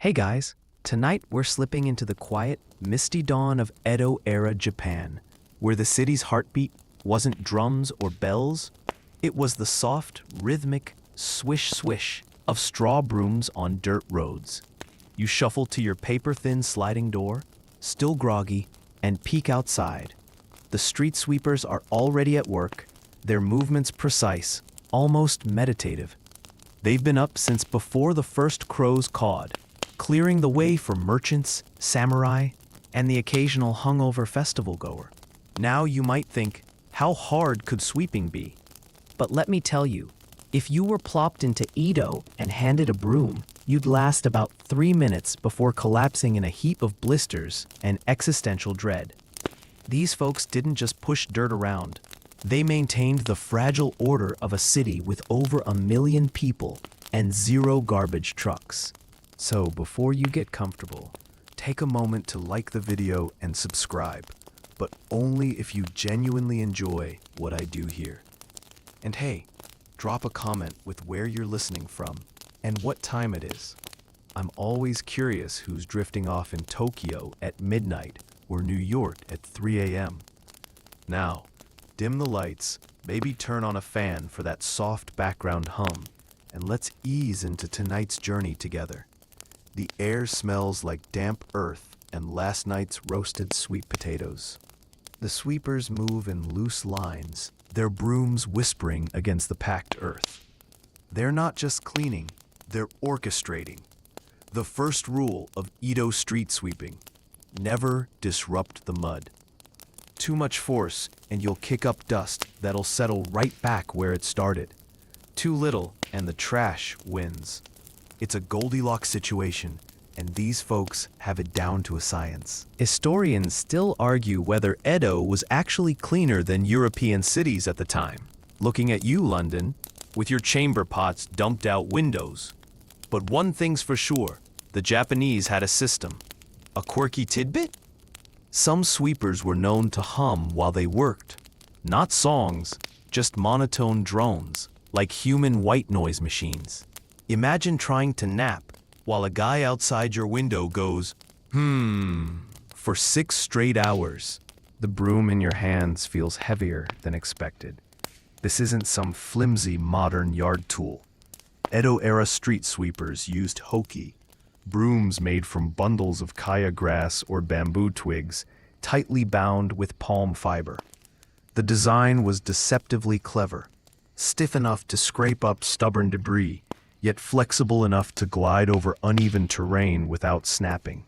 Hey guys, tonight we're slipping into the quiet, misty dawn of Edo-Era Japan, where the city's heartbeat wasn't drums or bells, it was the soft, rhythmic swish-swish of straw brooms on dirt roads. You shuffle to your paper-thin sliding door, still groggy, and peek outside. The street sweepers are already at work, their movements precise, almost meditative. They've been up since before the first crows cawed, clearing the way for merchants, samurai, and the occasional hungover festival goer. Now you might think, how hard could sweeping be? But let me tell you, if you were plopped into Edo and handed a broom, you'd last about 3 minutes before collapsing in a heap of blisters and existential dread. These folks didn't just push dirt around. They maintained the fragile order of a city with over 1 million people and 0 garbage trucks. So before you get comfortable, take a moment to like the video and subscribe, but only if you genuinely enjoy what I do here. And hey, drop a comment with where you're listening from and what time it is. I'm always curious who's drifting off in Tokyo at midnight or New York at 3 a.m. Now, dim the lights, maybe turn on a fan for that soft background hum, and let's ease into tonight's journey together. The air smells like damp earth and last night's roasted sweet potatoes. The sweepers move in loose lines, their brooms whispering against the packed earth. They're not just cleaning, they're orchestrating. The first rule of Edo street sweeping: never disrupt the mud. Too much force and you'll kick up dust that'll settle right back where it started. Too little and the trash wins. It's a Goldilocks situation, and these folks have it down to a science. Historians still argue whether Edo was actually cleaner than European cities at the time. Looking at you, London, with your chamber pots dumped out windows. But one thing's for sure, the Japanese had a system. A quirky tidbit? Some sweepers were known to hum while they worked. Not songs, just monotone drones, like human white noise machines. Imagine trying to nap while a guy outside your window goes, for 6 straight hours. The broom in your hands feels heavier than expected. This isn't some flimsy modern yard tool. Edo-era street sweepers used hoki, brooms made from bundles of kaya grass or bamboo twigs, tightly bound with palm fiber. The design was deceptively clever, stiff enough to scrape up stubborn debris, yet flexible enough to glide over uneven terrain without snapping.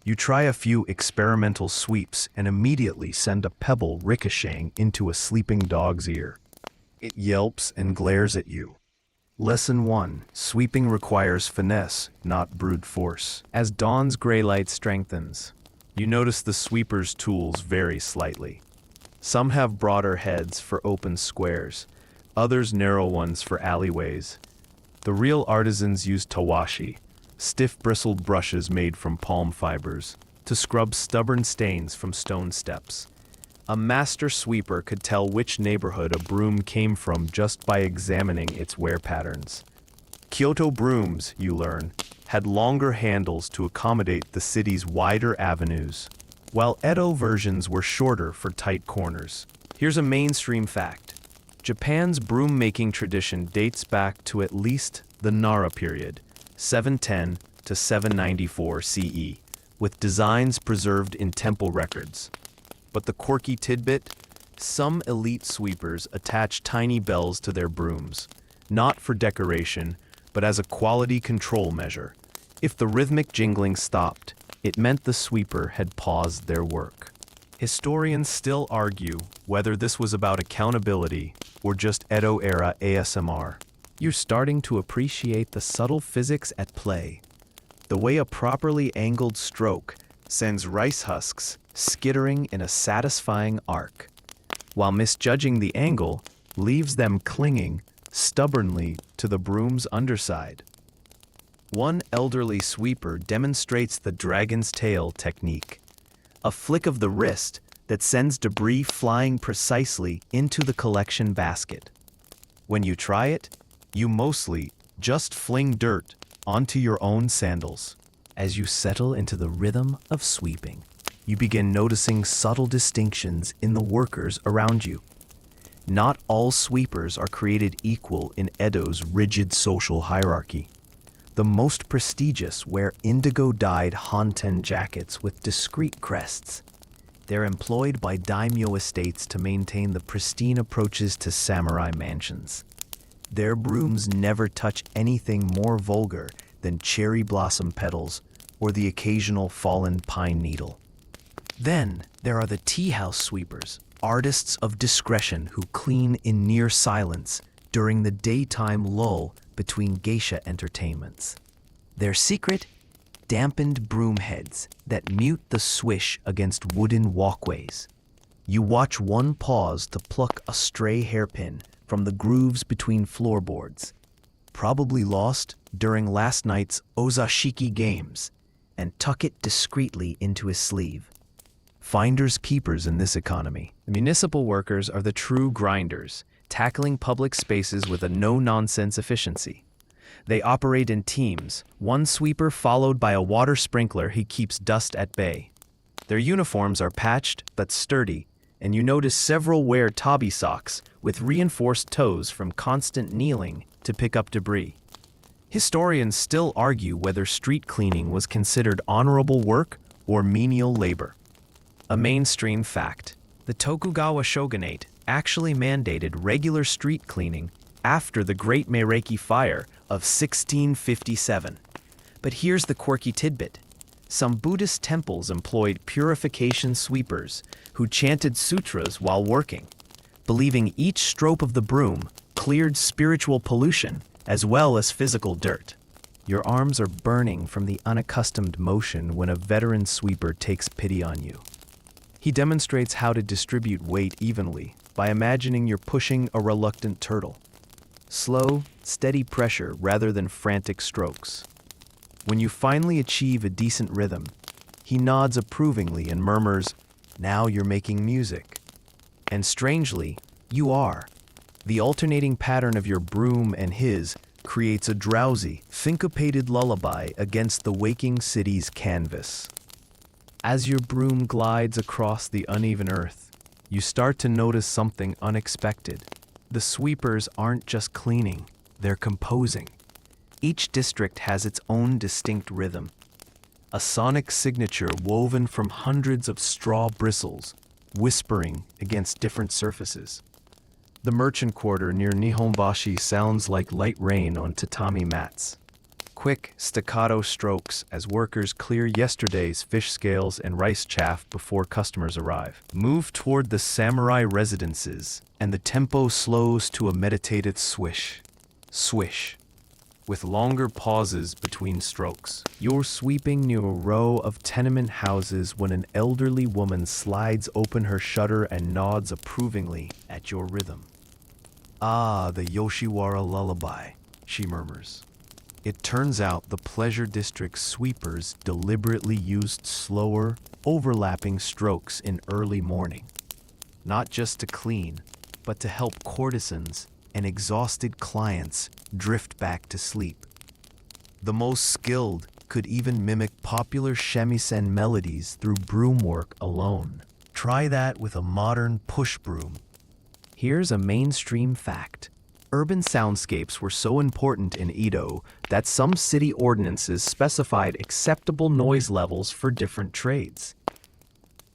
You try a few experimental sweeps and immediately send a pebble ricocheting into a sleeping dog's ear. It yelps and glares at you. Lesson 1. Sweeping requires finesse, not brute force. As dawn's gray light strengthens, you notice the sweeper's tools vary slightly. Some have broader heads for open squares, others narrow ones for alleyways. The real artisans use tawashi, stiff bristled brushes made from palm fibers, to scrub stubborn stains from stone steps. A master sweeper could tell which neighborhood a broom came from just by examining its wear patterns. Kyoto brooms, you learn, had longer handles to accommodate the city's wider avenues, while Edo versions were shorter for tight corners. Here's a mainstream fact. Japan's broom-making tradition dates back to at least the Nara period, 710 to 794 CE, with designs preserved in temple records. But the quirky tidbit? Some elite sweepers attach tiny bells to their brooms, not for decoration, but as a quality control measure. If the rhythmic jingling stopped, it meant the sweeper had paused their work. Historians still argue whether this was about accountability or just Edo-era ASMR. You're starting to appreciate the subtle physics at play. The way a properly angled stroke sends rice husks skittering in a satisfying arc, while misjudging the angle leaves them clinging stubbornly to the broom's underside. One elderly sweeper demonstrates the dragon's tail technique, a flick of the wrist that sends debris flying precisely into the collection basket. When you try it, you mostly just fling dirt onto your own sandals. As you settle into the rhythm of sweeping, you begin noticing subtle distinctions in the workers around you. Not all sweepers are created equal in Edo's rigid social hierarchy. The most prestigious wear indigo-dyed hanten jackets with discreet crests. They're employed by daimyo estates to maintain the pristine approaches to samurai mansions. Their brooms never touch anything more vulgar than cherry blossom petals or the occasional fallen pine needle. Then there are the tea house sweepers, artists of discretion who clean in near silence during the daytime lull between geisha entertainments. Their secret, dampened broom heads that mute the swish against wooden walkways. You watch one pause to pluck a stray hairpin from the grooves between floorboards, probably lost during last night's ozashiki games, and tuck it discreetly into his sleeve. Finders keepers in this economy. The municipal workers are the true grinders, tackling public spaces with a no-nonsense efficiency. They operate in teams, one sweeper followed by a water sprinkler who keeps dust at bay. Their uniforms are patched but sturdy, and you notice several wear tabi socks with reinforced toes from constant kneeling to pick up debris. Historians still argue whether street cleaning was considered honorable work or menial labor. A mainstream fact, the Tokugawa shogunate actually mandated regular street cleaning after the Great Meireki Fire of 1657. But here's the quirky tidbit. Some Buddhist temples employed purification sweepers who chanted sutras while working, believing each stroke of the broom cleared spiritual pollution as well as physical dirt. Your arms are burning from the unaccustomed motion when a veteran sweeper takes pity on you. He demonstrates how to distribute weight evenly by imagining you're pushing a reluctant turtle. Slow, steady pressure rather than frantic strokes. When you finally achieve a decent rhythm, he nods approvingly and murmurs, "Now you're making music." And strangely, you are. The alternating pattern of your broom and his creates a drowsy, syncopated lullaby against the waking city's canvas. As your broom glides across the uneven earth, you start to notice something unexpected. The sweepers aren't just cleaning, they're composing. Each district has its own distinct rhythm, a sonic signature woven from hundreds of straw bristles, whispering against different surfaces. The merchant quarter near Nihonbashi sounds like light rain on tatami mats. Quick, staccato strokes as workers clear yesterday's fish scales and rice chaff before customers arrive. Move toward the samurai residences, and the tempo slows to a meditative swish. Swish. With longer pauses between strokes. You're sweeping near a row of tenement houses when an elderly woman slides open her shutter and nods approvingly at your rhythm. "Ah, the Yoshiwara lullaby," she murmurs. It turns out the Pleasure District's sweepers deliberately used slower, overlapping strokes in early morning. Not just to clean, but to help courtesans and exhausted clients drift back to sleep. The most skilled could even mimic popular shamisen melodies through broom work alone. Try that with a modern push broom. Here's a mainstream fact. Urban soundscapes were so important in Edo that some city ordinances specified acceptable noise levels for different trades.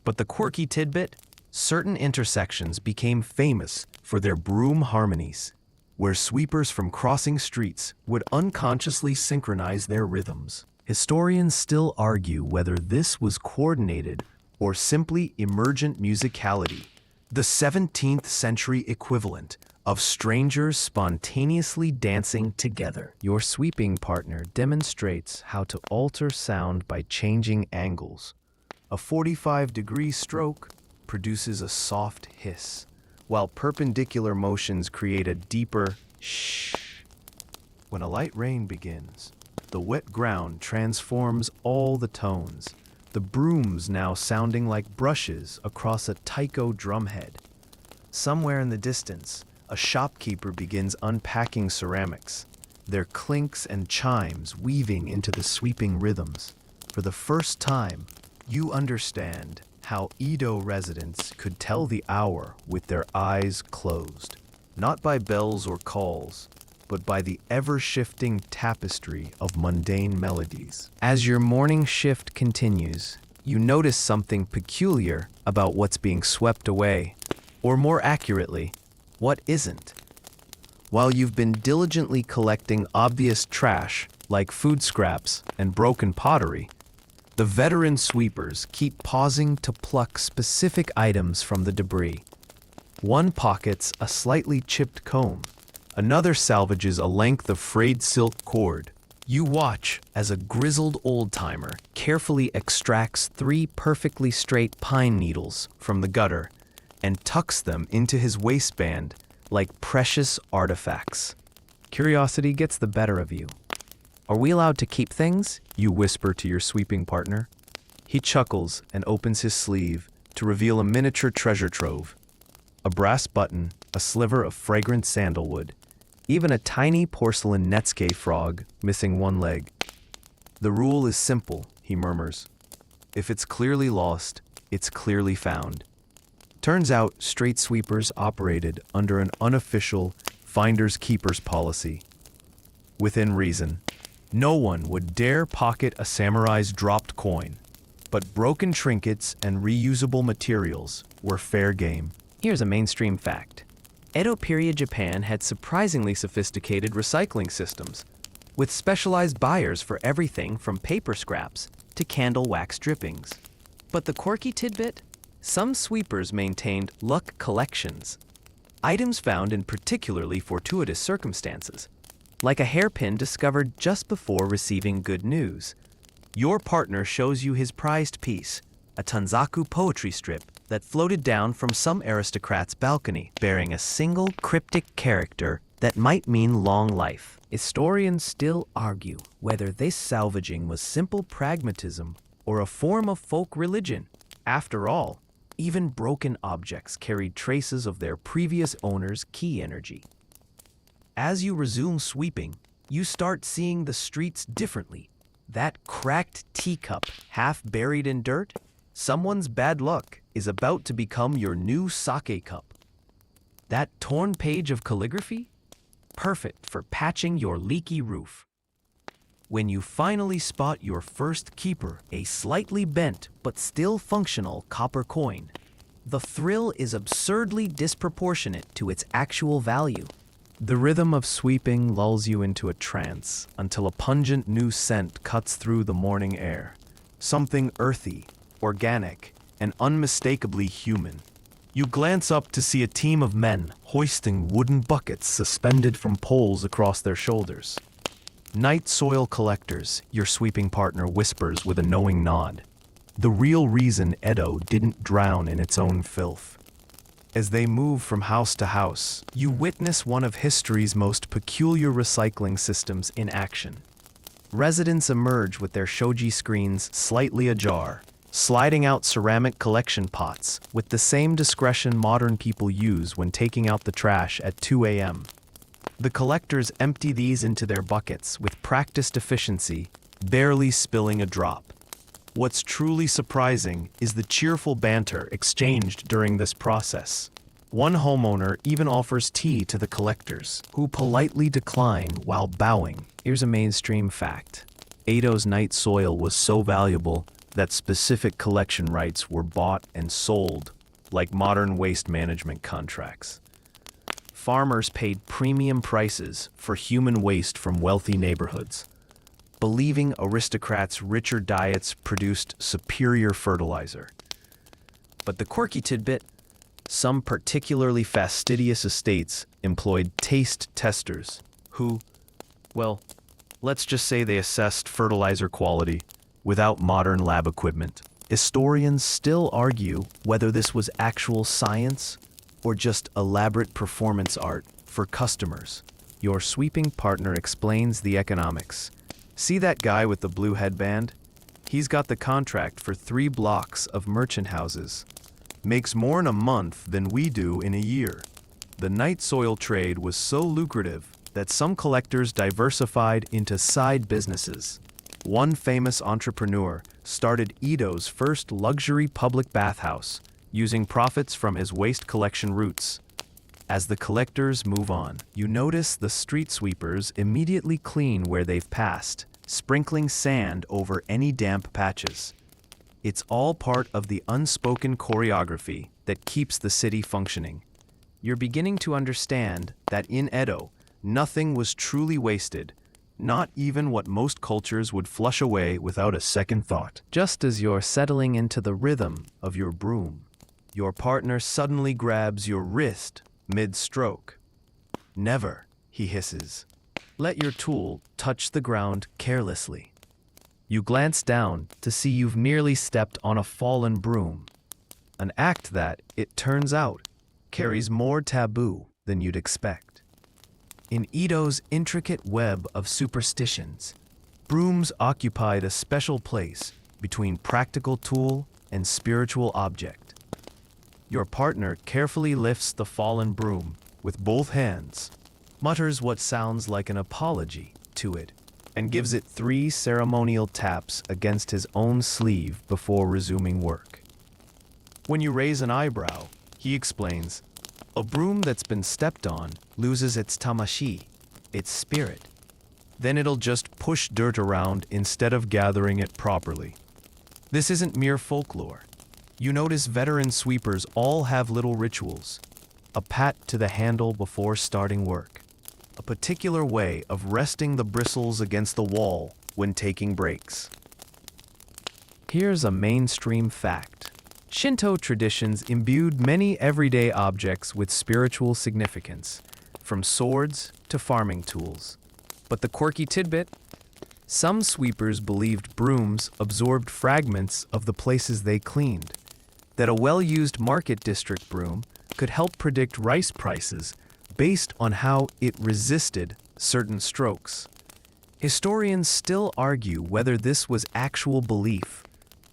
But the quirky tidbit? Certain intersections became famous for their broom harmonies, where sweepers from crossing streets would unconsciously synchronize their rhythms. Historians still argue whether this was coordinated or simply emergent musicality, the 17th century equivalent of strangers spontaneously dancing together. Your sweeping partner demonstrates how to alter sound by changing angles. A 45-degree stroke produces a soft hiss, while perpendicular motions create a deeper shh. When a light rain begins, the wet ground transforms all the tones, the brooms now sounding like brushes across a taiko drumhead. Somewhere in the distance, a shopkeeper begins unpacking ceramics, their clinks and chimes weaving into the sweeping rhythms. For the first time, you understand how Edo residents could tell the hour with their eyes closed, not by bells or calls, but by the ever-shifting tapestry of mundane melodies. As your morning shift continues, you notice something peculiar about what's being swept away, or more accurately, what isn't. While you've been diligently collecting obvious trash like food scraps and broken pottery, the veteran sweepers keep pausing to pluck specific items from the debris. One pockets a slightly chipped comb, another salvages a length of frayed silk cord. You watch as a grizzled old-timer carefully extracts 3 perfectly straight pine needles from the gutter and tucks them into his waistband like precious artifacts. Curiosity gets the better of you. "Are we allowed to keep things?" you whisper to your sweeping partner. He chuckles and opens his sleeve to reveal a miniature treasure trove. A brass button, a sliver of fragrant sandalwood, even a tiny porcelain Netsuke frog missing one leg. "The rule is simple," he murmurs. "If it's clearly lost, it's clearly found." Turns out street sweepers operated under an unofficial finders keepers policy. Within reason, no one would dare pocket a samurai's dropped coin, but broken trinkets and reusable materials were fair game. Here's a mainstream fact. Edo period Japan had surprisingly sophisticated recycling systems, with specialized buyers for everything from paper scraps to candle wax drippings. But the quirky tidbit? Some sweepers maintained luck collections, items found in particularly fortuitous circumstances, like a hairpin discovered just before receiving good news. Your partner shows you his prized piece, a Tanzaku poetry strip that floated down from some aristocrat's balcony, bearing a single cryptic character that might mean long life. Historians still argue whether this salvaging was simple pragmatism or a form of folk religion. After all, even broken objects carried traces of their previous owner's ki energy. As you resume sweeping, you start seeing the streets differently. That cracked teacup, half buried in dirt, someone's bad luck, is about to become your new sake cup. That torn page of calligraphy? Perfect for patching your leaky roof. When you finally spot your first keeper, a slightly bent but still functional copper coin, the thrill is absurdly disproportionate to its actual value. The rhythm of sweeping lulls you into a trance until a pungent new scent cuts through the morning air. Something earthy, organic, and unmistakably human. You glance up to see a team of men hoisting wooden buckets suspended from poles across their shoulders. "Night soil collectors," your sweeping partner whispers with a knowing nod. The real reason Edo didn't drown in its own filth. As they move from house to house, you witness one of history's most peculiar recycling systems in action. Residents emerge with their shoji screens slightly ajar, sliding out ceramic collection pots with the same discretion modern people use when taking out the trash at 2 a.m. The collectors empty these into their buckets with practiced efficiency, barely spilling a drop. What's truly surprising is the cheerful banter exchanged during this process. One homeowner even offers tea to the collectors, who politely decline while bowing. Here's a mainstream fact. Edo's night soil was so valuable that specific collection rights were bought and sold, like modern waste management contracts. Farmers paid premium prices for human waste from wealthy neighborhoods, believing aristocrats' richer diets produced superior fertilizer. But the quirky tidbit, some particularly fastidious estates employed taste testers who, well, let's just say they assessed fertilizer quality without modern lab equipment. Historians still argue whether this was actual science or just elaborate performance art for customers. Your sweeping partner explains the economics. "See that guy with the blue headband? He's got the contract for 3 blocks of merchant houses. Makes more in a month than we do in a year." The night soil trade was so lucrative that some collectors diversified into side businesses. One famous entrepreneur started Edo's first luxury public bathhouse, using profits from his waste collection routes. As the collectors move on, you notice the street sweepers immediately clean where they've passed, sprinkling sand over any damp patches. It's all part of the unspoken choreography that keeps the city functioning. You're beginning to understand that in Edo, nothing was truly wasted, not even what most cultures would flush away without a second thought. Just as you're settling into the rhythm of your broom, your partner suddenly grabs your wrist mid-stroke. "Never," he hisses. "Let your tool touch the ground carelessly." You glance down to see you've merely stepped on a fallen broom, an act that, it turns out, carries more taboo than you'd expect. In Edo's intricate web of superstitions, brooms occupied a special place between practical tool and spiritual object. Your partner carefully lifts the fallen broom with both hands, mutters what sounds like an apology to it, and gives it 3 ceremonial taps against his own sleeve before resuming work. When you raise an eyebrow, he explains, "A broom that's been stepped on loses its tamashi, its spirit. Then it'll just push dirt around instead of gathering it properly." This isn't mere folklore. You notice veteran sweepers all have little rituals: a pat to the handle before starting work, a particular way of resting the bristles against the wall when taking breaks. Here's a mainstream fact. Shinto traditions imbued many everyday objects with spiritual significance, from swords to farming tools. But the quirky tidbit? Some sweepers believed brooms absorbed fragments of the places they cleaned, that a well-used market district broom could help predict rice prices based on how it resisted certain strokes. Historians still argue whether this was actual belief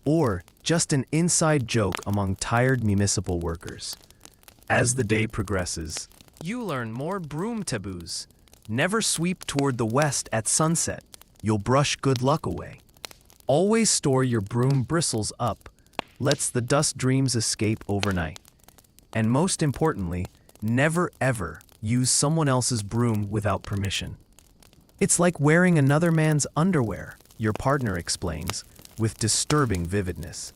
or just an inside joke among tired municipal workers. As the day progresses, you learn more broom taboos. Never sweep toward the west at sunset. You'll brush good luck away. Always store your broom bristles up. Lets the dust dreams escape overnight. And most importantly, never ever use someone else's broom without permission. It's like wearing another man's underwear, your partner explains, with disturbing vividness.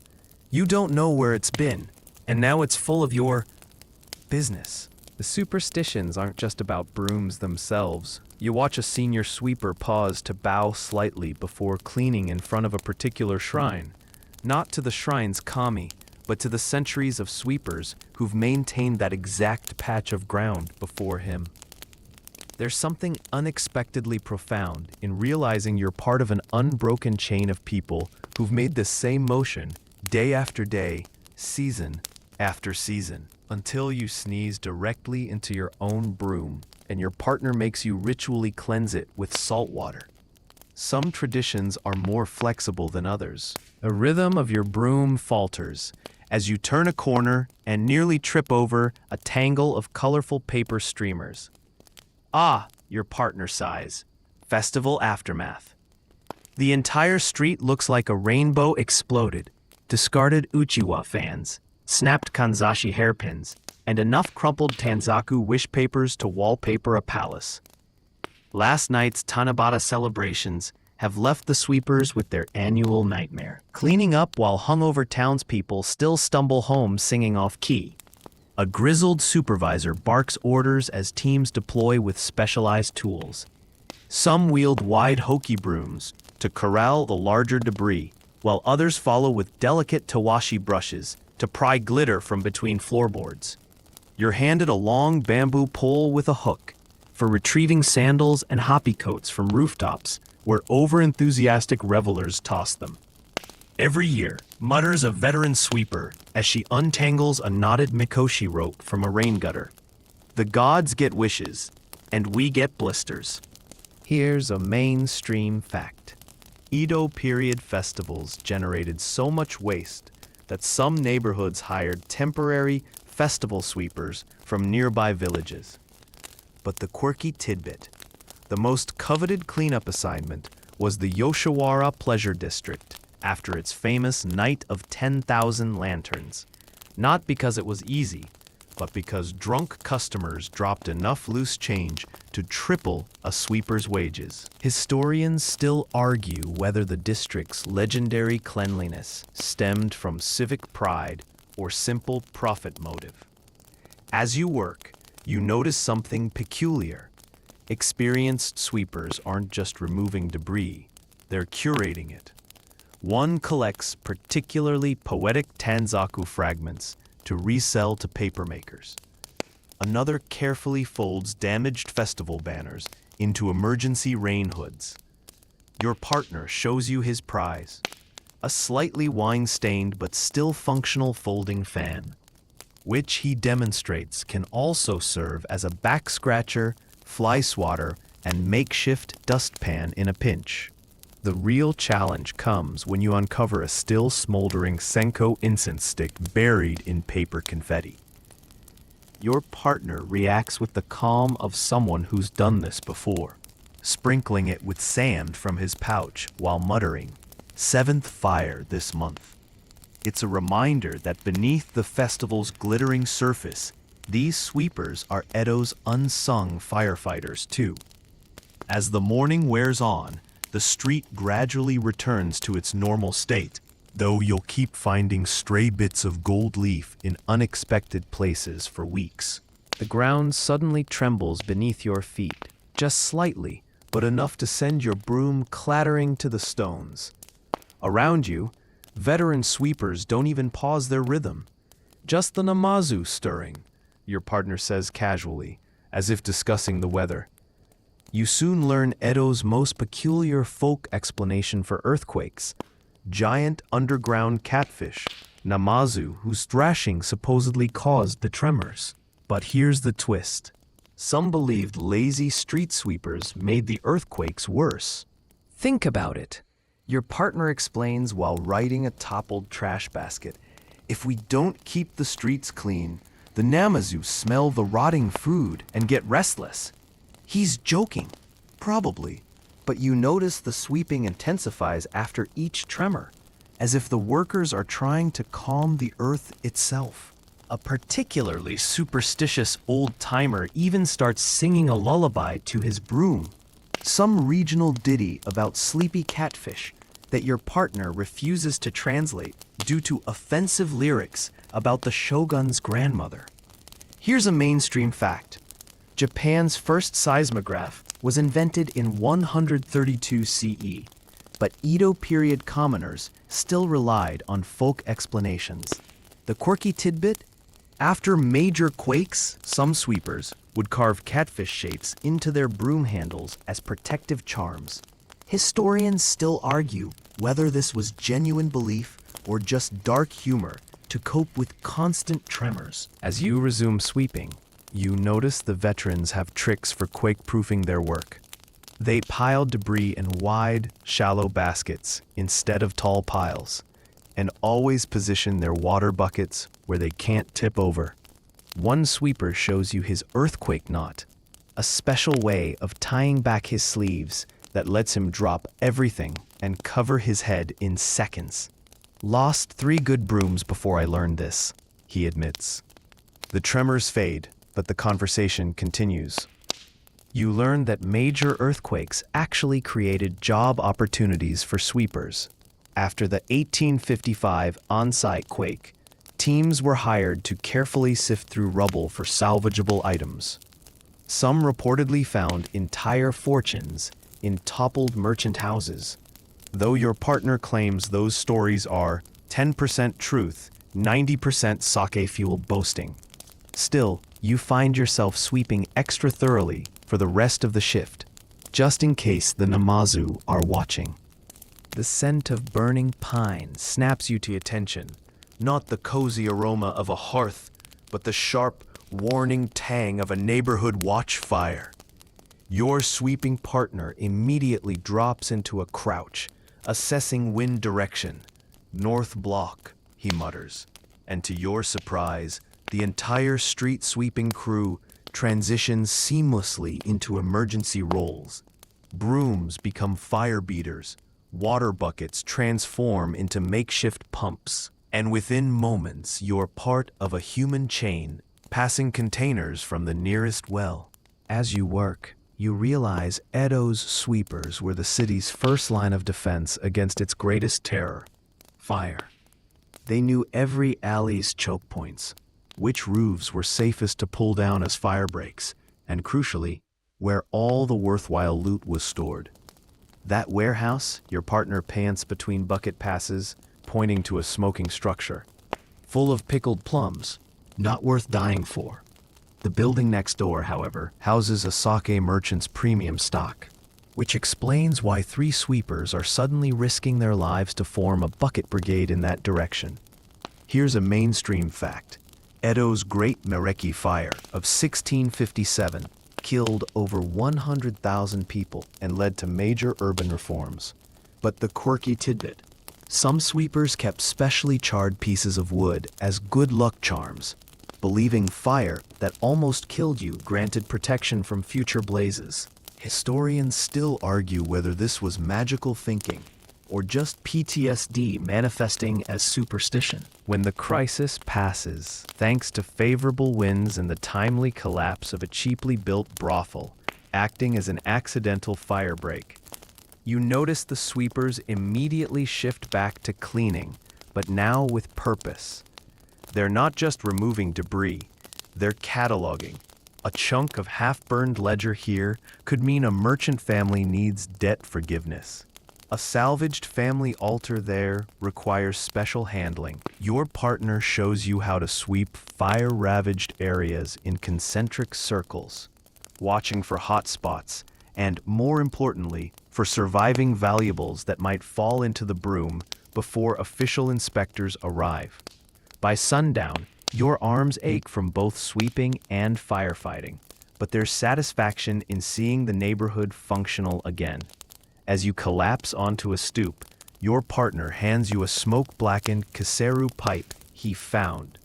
You don't know where it's been, and now it's full of your business. The superstitions aren't just about brooms themselves. You watch a senior sweeper pause to bow slightly before cleaning in front of a particular shrine. Not to the shrine's kami, but to the centuries of sweepers who've maintained that exact patch of ground before him. There's something unexpectedly profound in realizing you're part of an unbroken chain of people who've made this same motion day after day, season after season, until you sneeze directly into your own broom and your partner makes you ritually cleanse it with salt water. Some traditions are more flexible than others. The rhythm of your broom falters as you turn a corner and nearly trip over a tangle of colorful paper streamers. Ah, your partner sighs. Festival aftermath. The entire street looks like a rainbow exploded. Discarded Uchiwa fans, snapped Kanzashi hairpins, and enough crumpled Tanzaku wish papers to wallpaper a palace. Last night's Tanabata celebrations have left the sweepers with their annual nightmare, cleaning up while hungover townspeople still stumble home singing off key. A grizzled supervisor barks orders as teams deploy with specialized tools. Some wield wide hokey brooms to corral the larger debris, while others follow with delicate tawashi brushes to pry glitter from between floorboards. You're handed a long bamboo pole with a hook for retrieving sandals and hoppy coats from rooftops where overenthusiastic revelers toss them. Every year, mutters a veteran sweeper as she untangles a knotted mikoshi rope from a rain gutter. The gods get wishes, and we get blisters. Here's a mainstream fact. Edo period festivals generated so much waste that some neighborhoods hired temporary festival sweepers from nearby villages. But the quirky tidbit, the most coveted cleanup assignment, was the Yoshiwara Pleasure District, after its famous Night of 10,000 Lanterns. Not because it was easy, but because drunk customers dropped enough loose change to triple a sweeper's wages. Historians still argue whether the district's legendary cleanliness stemmed from civic pride or simple profit motive. As you work, you notice something peculiar. Experienced sweepers aren't just removing debris, they're curating it. One collects particularly poetic tanzaku fragments to resell to papermakers. Another carefully folds damaged festival banners into emergency rain hoods. Your partner shows you his prize, a slightly wine-stained but still functional folding fan, which he demonstrates can also serve as a back scratcher, fly swatter, and makeshift dustpan in a pinch. The real challenge comes when you uncover a still smoldering Senko incense stick buried in paper confetti. Your partner reacts with the calm of someone who's done this before, sprinkling it with sand from his pouch while muttering, "Seventh fire this month." It's a reminder that beneath the festival's glittering surface, these sweepers are Edo's unsung firefighters too. As the morning wears on, the street gradually returns to its normal state, though you'll keep finding stray bits of gold leaf in unexpected places for weeks. The ground suddenly trembles beneath your feet, just slightly, but enough to send your broom clattering to the stones. Around you, veteran sweepers don't even pause their rhythm. Just the namazu stirring, your partner says casually, as if discussing the weather. You soon learn Edo's most peculiar folk explanation for earthquakes: giant underground catfish, namazu, whose thrashing supposedly caused the tremors. But here's the twist. Some believed lazy street sweepers made the earthquakes worse. Think about it. Your partner explains while righting a toppled trash basket. If we don't keep the streets clean, the namazu smell the rotting food and get restless. He's joking, probably, but you notice the sweeping intensifies after each tremor, as if the workers are trying to calm the earth itself. A particularly superstitious old-timer even starts singing a lullaby to his broom, some regional ditty about sleepy catfish that your partner refuses to translate due to offensive lyrics about the shogun's grandmother. Here's a mainstream fact. Japan's first seismograph was invented in 132 CE, but Edo period commoners still relied on folk explanations. The quirky tidbit? After major quakes, some sweepers would carve catfish shapes into their broom handles as protective charms. Historians still argue whether this was genuine belief or just dark humor to cope with constant tremors. As you resume sweeping, you notice the veterans have tricks for quake-proofing their work. They pile debris in wide, shallow baskets instead of tall piles, and always position their water buckets where they can't tip over. One sweeper shows you his earthquake knot, a special way of tying back his sleeves that lets him drop everything and cover his head in seconds. "Lost 3 good brooms before I learned this," he admits. The tremors fade, but the conversation continues. You learn that major earthquakes actually created job opportunities for sweepers. After the 1855 on-site quake, teams were hired to carefully sift through rubble for salvageable items. Some reportedly found entire fortunes in toppled merchant houses. Though your partner claims those stories are 10% truth, 90% sake-fueled boasting. Still, you find yourself sweeping extra thoroughly for the rest of the shift, just in case the namazu are watching. The scent of burning pine snaps you to attention, not the cozy aroma of a hearth, but the sharp, warning tang of a neighborhood watch fire. Your sweeping partner immediately drops into a crouch, assessing wind direction. "North block," he mutters, and to your surprise, the entire street sweeping crew transitions seamlessly into emergency roles. Brooms become fire beaters, water buckets transform into makeshift pumps, and within moments you're part of a human chain, passing containers from the nearest well. As you work, you realize Edo's sweepers were the city's first line of defense against its greatest terror, fire. They knew every alley's choke points, which roofs were safest to pull down as fire breaks, and crucially, where all the worthwhile loot was stored. That warehouse, your partner pants between bucket passes, pointing to a smoking structure, full of pickled plums, not worth dying for. The building next door, however, houses a sake merchant's premium stock, which explains why 3 sweepers are suddenly risking their lives to form a bucket brigade in that direction. Here's a mainstream fact. Edo's Great Mereki Fire of 1657 killed over 100,000 people and led to major urban reforms. But the quirky tidbit: some sweepers kept specially charred pieces of wood as good luck charms, believing fire that almost killed you granted protection from future blazes. Historians still argue whether this was magical thinking or just PTSD manifesting as superstition. When the crisis passes, thanks to favorable winds and the timely collapse of a cheaply built brothel, acting as an accidental fire break, you notice the sweepers immediately shift back to cleaning, but now with purpose. They're not just removing debris, they're cataloging. A chunk of half-burned ledger here could mean a merchant family needs debt forgiveness. A salvaged family altar there requires special handling. Your partner shows you how to sweep fire-ravaged areas in concentric circles, watching for hot spots, and, more importantly, for surviving valuables that might fall into the broom before official inspectors arrive. By sundown, your arms ache from both sweeping and firefighting, but there's satisfaction in seeing the neighborhood functional again. As you collapse onto a stoop, your partner hands you a smoke-blackened Kaseru pipe he found.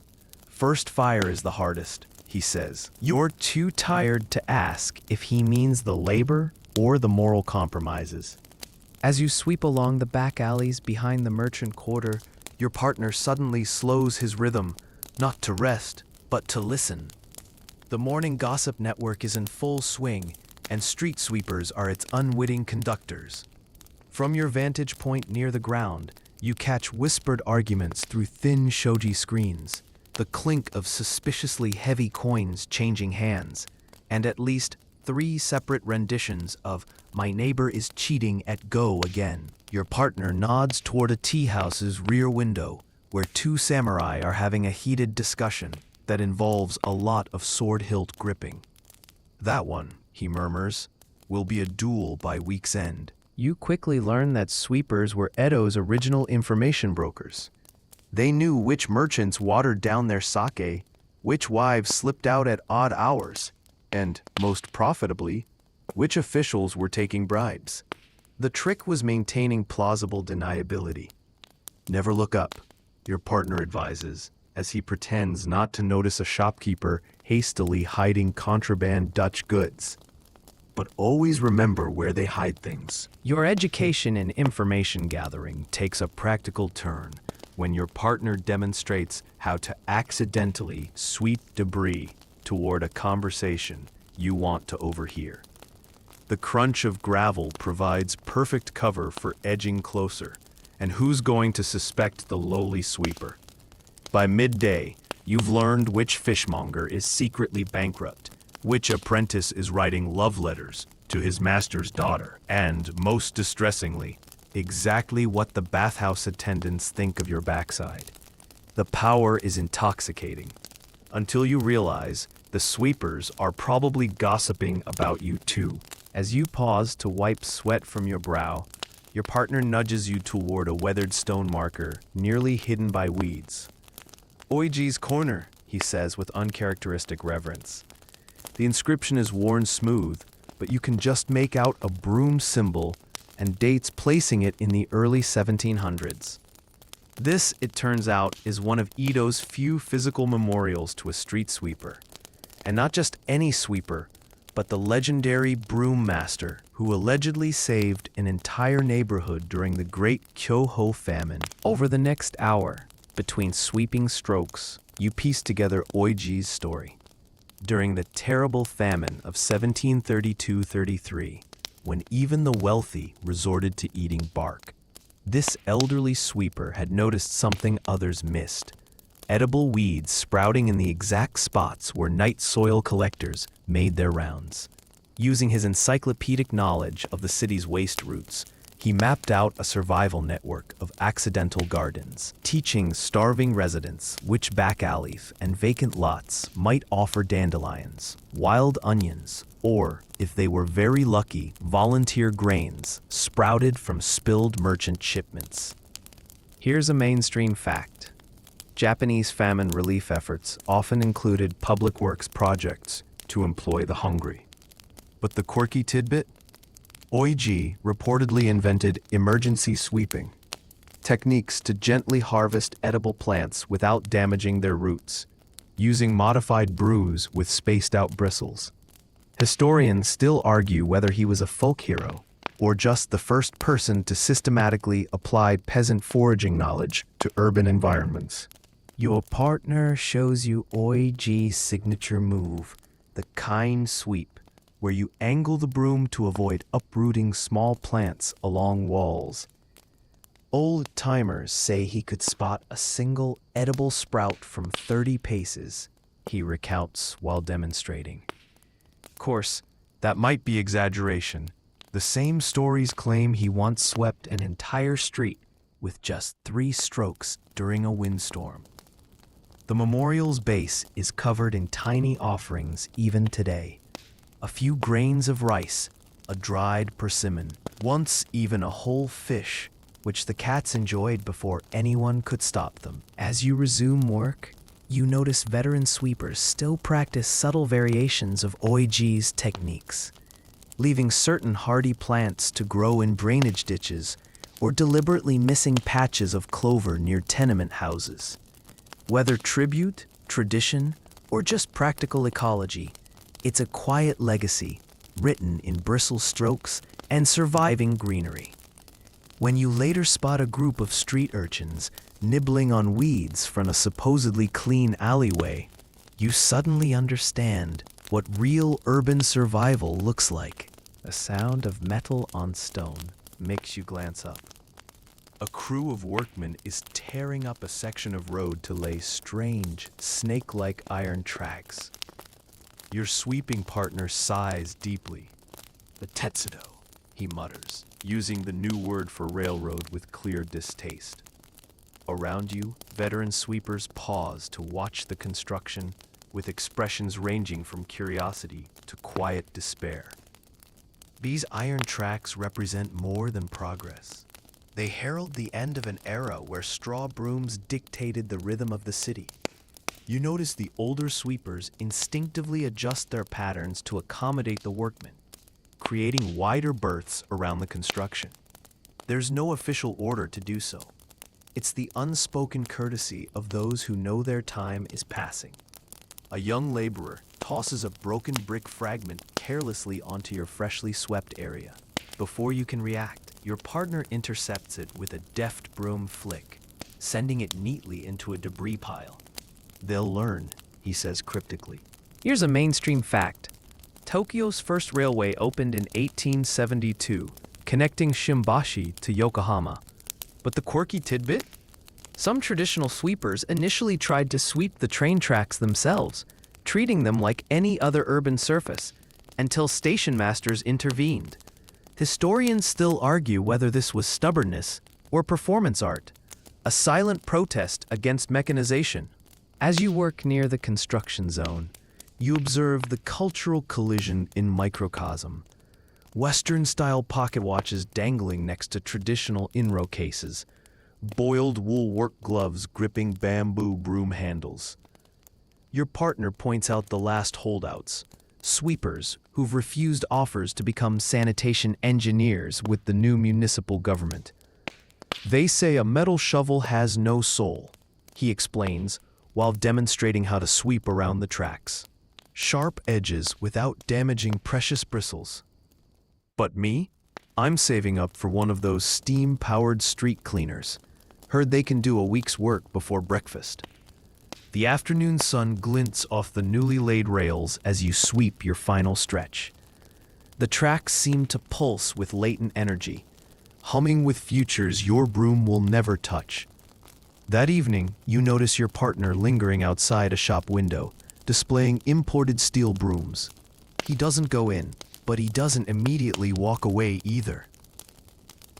First fire is the hardest, he says. You're too tired to ask if he means the labor or the moral compromises. As you sweep along the back alleys behind the merchant quarter, your partner suddenly slows his rhythm, not to rest, but to listen. The morning gossip network is in full swing, and street sweepers are its unwitting conductors. From your vantage point near the ground, you catch whispered arguments through thin shoji screens, the clink of suspiciously heavy coins changing hands, and at least 3 separate renditions of "My neighbor is cheating at Go again." Your partner nods toward a tea house's rear window, where 2 samurai are having a heated discussion that involves a lot of sword-hilt gripping. "That one," he murmurs, "will be a duel by week's end." You quickly learn that sweepers were Edo's original information brokers. They knew which merchants watered down their sake, which wives slipped out at odd hours, and, most profitably, which officials were taking bribes. The trick was maintaining plausible deniability. "Never look up," your partner advises, as he pretends not to notice a shopkeeper hastily hiding contraband Dutch goods. "But always remember where they hide things." Your education in information gathering takes a practical turn when your partner demonstrates how to accidentally sweep debris toward a conversation you want to overhear. The crunch of gravel provides perfect cover for edging closer, and who's going to suspect the lowly sweeper? By midday, you've learned which fishmonger is secretly bankrupt, which apprentice is writing love letters to his master's daughter, and, most distressingly, exactly what the bathhouse attendants think of your backside. The power is intoxicating, until you realize the sweepers are probably gossiping about you too. As you pause to wipe sweat from your brow, your partner nudges you toward a weathered stone marker nearly hidden by weeds. "Oiji's Corner," he says with uncharacteristic reverence. The inscription is worn smooth, but you can just make out a broom symbol and dates placing it in the early 1700s. This, it turns out, is one of Edo's few physical memorials to a street sweeper. And not just any sweeper, but the legendary broom master who allegedly saved an entire neighborhood during the Great Kyoho famine. Over the next hour, between sweeping strokes, you piece together Oiji's story. During the terrible famine of 1732-33, when even the wealthy resorted to eating bark, this elderly sweeper had noticed something others missed: edible weeds sprouting in the exact spots where night soil collectors made their rounds. Using his encyclopedic knowledge of the city's waste routes, he mapped out a survival network of accidental gardens, teaching starving residents which back alleys and vacant lots might offer dandelions, wild onions, or, if they were very lucky, volunteer grains sprouted from spilled merchant shipments. Here's a mainstream fact. Japanese famine relief efforts often included public works projects to employ the hungry. But the quirky tidbit? Oiji reportedly invented emergency sweeping, techniques to gently harvest edible plants without damaging their roots, using modified brews with spaced-out bristles. Historians still argue whether he was a folk hero or just the first person to systematically apply peasant foraging knowledge to urban environments. Your partner shows you Oiji's signature move, the kind sweep, where you angle the broom to avoid uprooting small plants along walls. Old timers say he could spot a single edible sprout from 30 paces, he recounts while demonstrating. Of course, that might be exaggeration. The same stories claim he once swept an entire street with just 3 strokes during a windstorm. The memorial's base is covered in tiny offerings even today. A few grains of rice, a dried persimmon, once even a whole fish, which the cats enjoyed before anyone could stop them. As you resume work, you notice veteran sweepers still practice subtle variations of Oiji's techniques, leaving certain hardy plants to grow in drainage ditches or deliberately missing patches of clover near tenement houses. Whether tribute, tradition, or just practical ecology, it's a quiet legacy, written in bristle strokes and surviving greenery. When you later spot a group of street urchins nibbling on weeds from a supposedly clean alleyway, you suddenly understand what real urban survival looks like. The sound of metal on stone makes you glance up. A crew of workmen is tearing up a section of road to lay strange, snake-like iron tracks. Your sweeping partner sighs deeply. "The tetsudo," he mutters, using the new word for railroad with clear distaste. Around you, veteran sweepers pause to watch the construction, with expressions ranging from curiosity to quiet despair. These iron tracks represent more than progress. They herald the end of an era where straw brooms dictated the rhythm of the city. You notice the older sweepers instinctively adjust their patterns to accommodate the workmen, creating wider berths around the construction. There's no official order to do so. It's the unspoken courtesy of those who know their time is passing. A young laborer tosses a broken brick fragment carelessly onto your freshly swept area. Before you can react, your partner intercepts it with a deft broom flick, sending it neatly into a debris pile. "They'll learn," he says cryptically. Here's a mainstream fact. Tokyo's first railway opened in 1872, connecting Shimbashi to Yokohama. But the quirky tidbit? Some traditional sweepers initially tried to sweep the train tracks themselves, treating them like any other urban surface, until station masters intervened. Historians still argue whether this was stubbornness or performance art, a silent protest against mechanization. As you work near the construction zone, you observe the cultural collision in microcosm. Western-style pocket watches dangling next to traditional inro cases, boiled wool work gloves gripping bamboo broom handles. Your partner points out the last holdouts, sweepers who've refused offers to become sanitation engineers with the new municipal government. They say a metal shovel has no soul, he explains, while demonstrating how to sweep around the tracks. Sharp edges without damaging precious bristles. But me? I'm saving up for one of those steam-powered street cleaners. Heard they can do a week's work before breakfast. The afternoon sun glints off the newly laid rails as you sweep your final stretch. The tracks seem to pulse with latent energy, humming with futures your broom will never touch. That evening, you notice your partner lingering outside a shop window, displaying imported steel brooms. He doesn't go in, but he doesn't immediately walk away either.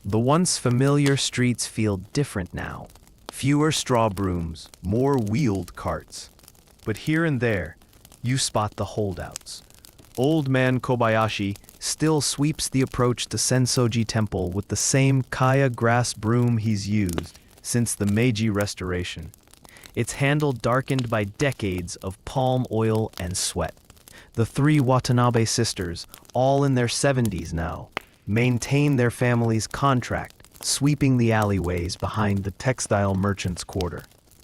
The once familiar streets feel different now. Fewer straw brooms, more wheeled carts. But here and there, you spot the holdouts. Old man Kobayashi still sweeps the approach to Sensoji Temple with the same kaya grass broom he's used since the Meiji Restoration. Its handle darkened by decades of palm oil and sweat. The three Watanabe sisters, all in their 70s now, maintain their family's contract, sweeping the alleyways behind the textile merchant's quarter.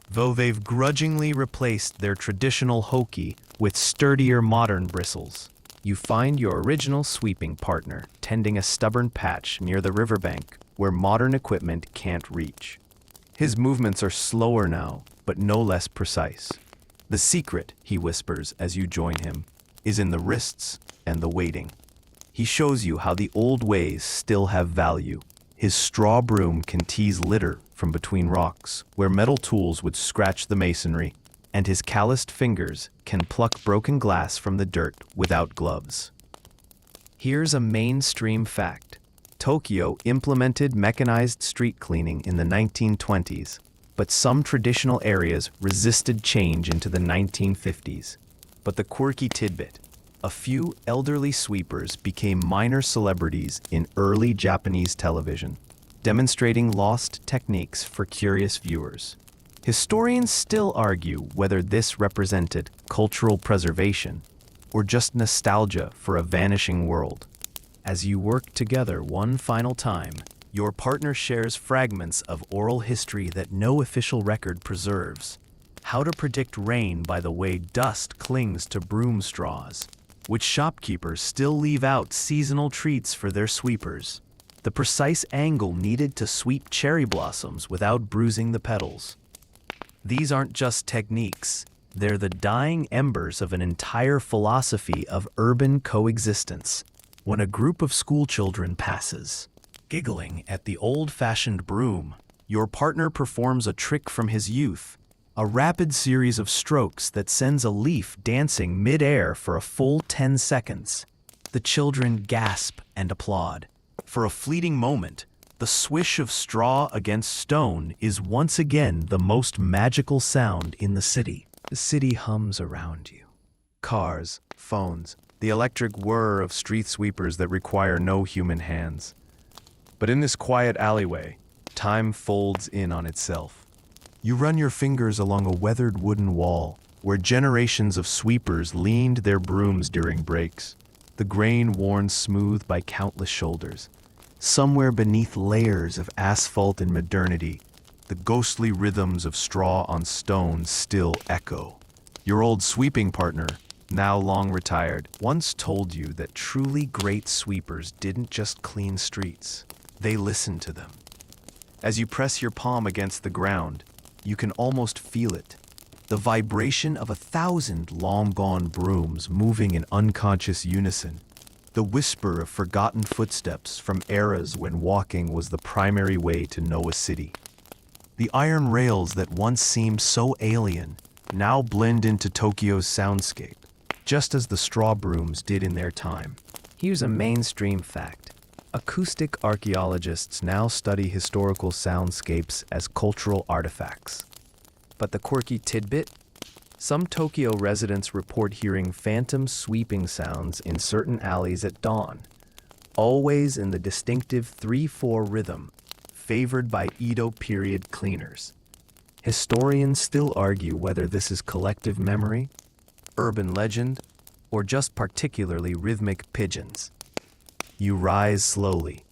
Though they've grudgingly replaced their traditional hoki with sturdier modern bristles, you find your original sweeping partner tending a stubborn patch near the riverbank where modern equipment can't reach. His movements are slower now, but no less precise. The secret, he whispers as you join him, is in the wrists and the waiting. He shows you how the old ways still have value. His straw broom can tease litter from between rocks, where metal tools would scratch the masonry, and his calloused fingers can pluck broken glass from the dirt without gloves. Here's a mainstream fact. Tokyo implemented mechanized street cleaning in the 1920s, but some traditional areas resisted change into the 1950s. But the quirky tidbit: a few elderly sweepers became minor celebrities in early Japanese television, demonstrating lost techniques for curious viewers. Historians still argue whether this represented cultural preservation or just nostalgia for a vanishing world. As you work together one final time, your partner shares fragments of oral history that no official record preserves. How to predict rain by the way dust clings to broom straws. Which shopkeepers still leave out seasonal treats for their sweepers. The precise angle needed to sweep cherry blossoms without bruising the petals. These aren't just techniques. They're the dying embers of an entire philosophy of urban coexistence. When a group of schoolchildren passes, giggling at the old-fashioned broom, your partner performs a trick from his youth, a rapid series of strokes that sends a leaf dancing mid-air for a full 10 seconds. The children gasp and applaud. For a fleeting moment, the swish of straw against stone is once again the most magical sound in the city. The city hums around you. Cars, phones, the electric whir of street sweepers that require no human hands. But in this quiet alleyway, time folds in on itself. You run your fingers along a weathered wooden wall where generations of sweepers leaned their brooms during breaks, the grain worn smooth by countless shoulders. Somewhere beneath layers of asphalt and modernity, the ghostly rhythms of straw on stone still echo. Your old sweeping partner, now long retired, once told you that truly great sweepers didn't just clean streets, they listened to them. As you press your palm against the ground, you can almost feel it, the vibration of 1,000 long-gone brooms moving in unconscious unison, the whisper of forgotten footsteps from eras when walking was the primary way to know a city. The iron rails that once seemed so alien now blend into Tokyo's soundscape, just as the straw brooms did in their time. Here's a mainstream fact. Acoustic archaeologists now study historical soundscapes as cultural artifacts. But the quirky tidbit? Some Tokyo residents report hearing phantom sweeping sounds in certain alleys at dawn, always in the distinctive 3/4 rhythm, favored by Edo period cleaners. Historians still argue whether this is collective memory, urban legend, or just particularly rhythmic pigeons. You rise slowly,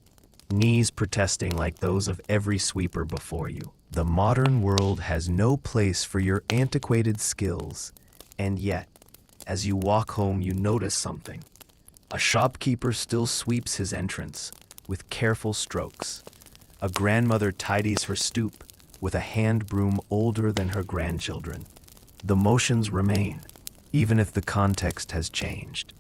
knees protesting like those of every sweeper before you. The modern world has no place for your antiquated skills, and yet, as you walk home, you notice something. A shopkeeper still sweeps his entrance with careful strokes. A grandmother tidies her stoop with a hand broom older than her grandchildren. The motions remain, even if the context has changed.